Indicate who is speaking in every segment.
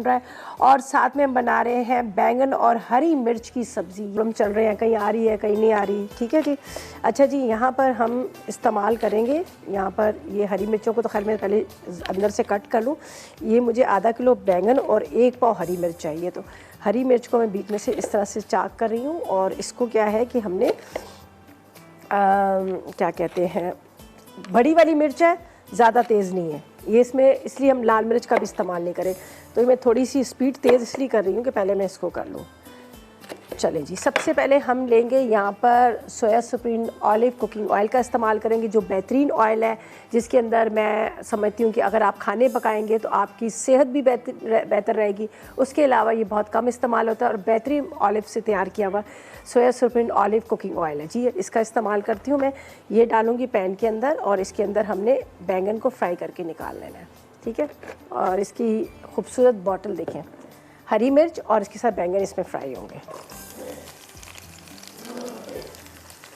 Speaker 1: रहा है और साथ में हम बना रहे हैं बैंगन और हरी मिर्च की सब्ज़ी। हम चल रहे हैं, कहीं आ रही है कहीं नहीं आ रही, ठीक है जी। अच्छा जी, यहाँ पर हम इस्तेमाल करेंगे, यहाँ पर ये हरी मिर्चों को तो खैर मैं पहले अंदर से कट कर लूँ। ये मुझे आधा किलो बैंगन और 1 पाव हरी मिर्च चाहिए, तो हरी मिर्च को मैं बीच में से इस तरह से चाक कर रही हूँ। और इसको क्या है कि हमने क्या कहते हैं, बड़ी वाली मिर्च है, ज़्यादा तेज़ नहीं है ये, इसमें इसलिए हम लाल मिर्च का भी इस्तेमाल नहीं करें। तो मैं थोड़ी सी स्पीड तेज़ इसलिए कर रही हूँ कि पहले मैं इसको कर लूँ। चले जी, सबसे पहले हम लेंगे यहाँ पर सोया सुप्रीम ऑलिव कुकिंग ऑयल का इस्तेमाल करेंगे, जो बेहतरीन ऑयल है, जिसके अंदर मैं समझती हूँ कि अगर आप खाने पकाएंगे तो आपकी सेहत भी बेहतर रहेगी। उसके अलावा ये बहुत कम इस्तेमाल होता है और बेहतरीन ऑलिव से तैयार किया हुआ सोया सुप्रीम ऑलिव कुकिंग ऑयल है जी। इसका इस्तेमाल करती हूँ मैं। ये डालूँगी पैन के अंदर और इसके अंदर हमने बैंगन को फ्राई करके निकाल लेना है, ठीक है। और इसकी खूबसूरत बॉटल देखें, हरी मिर्च और इसके साथ बैंगन इसमें फ्राई होंगे।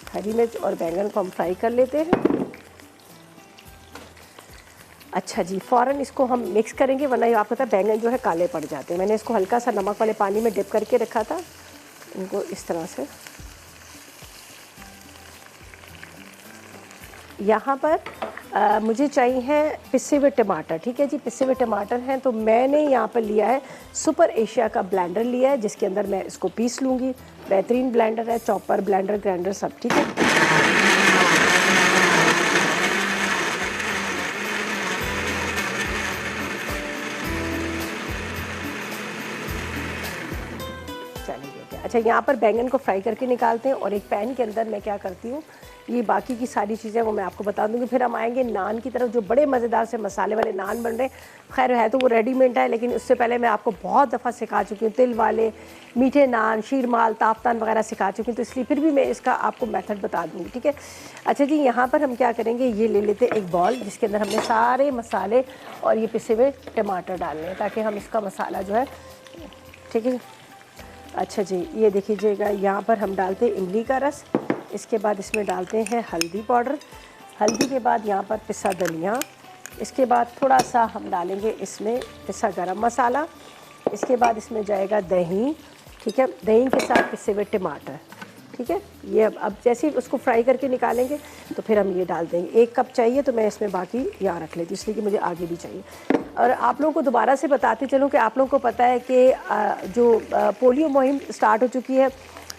Speaker 1: हरी मिर्च और बैंगन को हम फ्राई कर लेते हैं। अच्छा जी, फ़ौरन इसको हम मिक्स करेंगे, वरना ये आपको पता है बैंगन जो है काले पड़ जाते हैं। मैंने इसको हल्का सा नमक वाले पानी में डिप करके रखा था। इनको इस तरह से यहाँ पर मुझे चाहिए हैं पिसे हुए टमाटर, ठीक है जी। पिसे हुए टमाटर हैं तो मैंने यहाँ पर लिया है सुपर एशिया का ब्लेंडर लिया है, जिसके अंदर मैं इसको पीस लूँगी। बेहतरीन ब्लेंडर है, चॉपर, ब्लेंडर, ग्राइंडर सब, ठीक है। चलिए, अच्छा यहाँ पर बैंगन को फ्राई करके निकालते हैं और एक पैन के अंदर मैं क्या करती हूँ, ये बाकी की सारी चीज़ें वो मैं आपको बता दूँगी। फिर हम आएंगे नान की तरफ, जो बड़े मज़ेदार से मसाले वाले नान बन रहे हैं। खैर है तो वो रेडीमेड है, लेकिन उससे पहले मैं आपको बहुत दफ़ा सिखा चुकी हूँ तिल वाले, मीठे नान, शीरमाल, ताफ्तान वगैरह सिखा चुकी हूँ, तो इसलिए फिर भी मैं इसका आपको मेथड बता दूँगी, ठीक है। अच्छा जी, यहाँ पर हम क्या करेंगे, ये ले लेते हैं एक बॉल, जिसके अंदर हमने सारे मसाले और ये पिसे हुए टमाटर डालने हैं, ताकि हम इसका मसाला जो है, ठीक है। अच्छा जी, ये देखिएगा, यहाँ पर हम डालते हैं इमली का रस। इसके बाद इसमें डालते हैं हल्दी पाउडर। हल्दी के बाद यहाँ पर पिसा धनिया। इसके बाद थोड़ा सा हम डालेंगे इसमें पिसा गरम मसाला। इसके बाद इसमें जाएगा दही, ठीक है। दही के साथ पिसे हुए टमाटर, ठीक है। ये अब जैसे ही उसको फ्राई करके निकालेंगे तो फिर हम ये डाल देंगे। 1 कप चाहिए तो मैं इसमें बाकी यहाँ रख लेती हूँ, इसलिए कि मुझे आगे भी चाहिए। और आप लोगों को दोबारा से बताते चलूँ कि आप लोगों को पता है कि जो पोलियो मुहिम स्टार्ट हो चुकी है,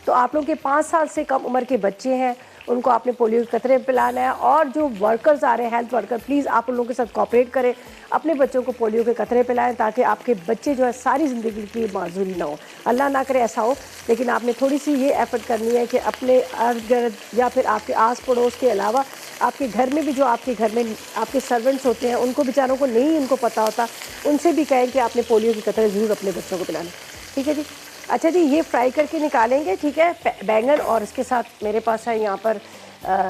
Speaker 1: तो आप लोगों के 5 साल से कम उम्र के बच्चे हैं, उनको आपने पोलियो के कतरे पिलाना है। और जो वर्कर्स आ रहे हैं, हेल्थ वर्कर, प्लीज़ आप उन लोगों के साथ कोऑपरेट करें, अपने बच्चों को पोलियो के कतरे पिलाएं, ताकि आपके बच्चे जो है सारी ज़िंदगी की माजूरी ना हो। अल्लाह ना करे ऐसा हो, लेकिन आपने थोड़ी सी ये एफर्ट करनी है कि अपने इर्द गिर्द या फिर आपके आस पड़ोस के अलावा आपके घर में भी जो आपके घर में आपके सर्वेंट्स होते हैं, उनको बेचारों को नहीं उनको पता होता, उनसे भी कहें कि आपने पोलियो के कतरे ज़रूर अपने बच्चों को पिलाना, ठीक है जी। अच्छा जी, ये फ्राई करके निकालेंगे, ठीक है, बैंगन, और इसके साथ मेरे पास है यहाँ पर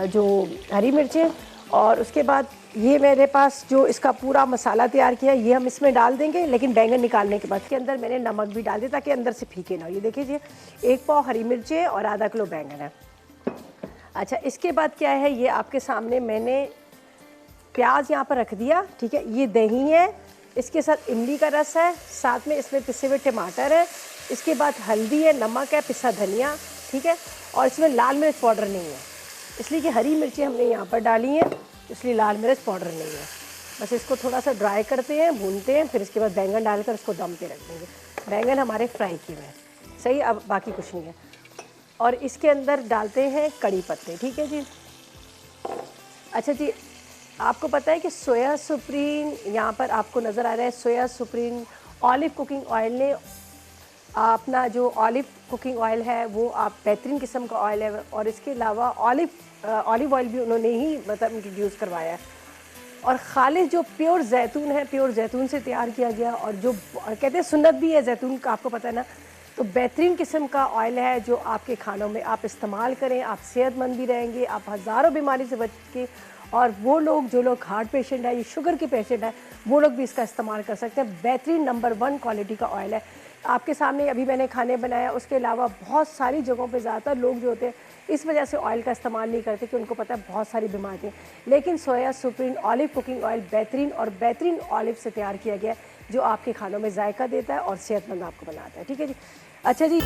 Speaker 1: जो हरी मिर्चें, और उसके बाद ये मेरे पास जो इसका पूरा मसाला तैयार किया है, ये हम इसमें डाल देंगे। लेकिन बैंगन निकालने के बाद के अंदर मैंने नमक भी डाल दिया, ताकि अंदर से फीके ना हो। ये देखिए, 1 पाव हरी मिर्चें और आधा किलो बैंगन है। अच्छा, इसके बाद क्या है, ये आपके सामने मैंने प्याज यहाँ पर रख दिया, ठीक है। ये दही है, इसके साथ इमली का रस है, साथ में इसमें पिसे हुए टमाटर है, इसके बाद हल्दी है, नमक है, पिसा धनिया, ठीक है। और इसमें लाल मिर्च पाउडर नहीं है, इसलिए कि हरी मिर्चें हमने यहाँ पर डाली हैं, इसलिए लाल मिर्च पाउडर नहीं है। बस इसको थोड़ा सा ड्राई करते हैं, भूनते हैं, फिर इसके बाद बैंगन डालकर इसको दम पे रख देंगे। बैंगन हमारे फ्राई किए हुए हैं, सही, अब बाकी कुछ नहीं है। और इसके अंदर डालते हैं कड़ी पत्ते, ठीक है जी। अच्छा जी, आपको पता है कि सोया सुप्रीम, यहाँ पर आपको नज़र आ रहा है सोया सुप्रीम ऑलिव कुकिंग ऑयल ने अपना जो ऑलिव कुकिंग ऑयल है वो आप बेहतरीन किस्म का ऑयल है, और इसके अलावा ऑलिव ऑयल भी उन्होंने ही मतलब इंट्रोड्यूस करवाया है। और खालिस जो प्योर जैतून है, प्योर जैतून से तैयार किया गया, और जो कहते हैं सुन्नत भी है जैतून का, आपको पता है ना। तो बेहतरीन किस्म का ऑयल है जो आपके खानों में आप इस्तेमाल करें, आप सेहतमंद भी रहेंगे, आप हज़ारों बीमारी से बच के। और वो लोग जो लोग हार्ट पेशेंट है, ये शुगर के पेशेंट है, वो लोग भी इसका इस्तेमाल कर सकते हैं। बेहतरीन नंबर 1 क्वालिटी का ऑयल है। आपके सामने अभी मैंने खाने बनाया, उसके अलावा बहुत सारी जगहों पे ज़्यादातर लोग जो होते हैं इस वजह से ऑयल का इस्तेमाल नहीं करते कि उनको पता है बहुत सारी बीमारियाँ। लेकिन सोया सुप्रीम ऑलिव कुकिंग ऑयल बेहतरीन और बेहतरीन ऑलिव से तैयार किया गया है, जो आपके खानों में जायका देता है और सेहतमंद आपको बनाता है। ठीक है जी। अच्छा जी।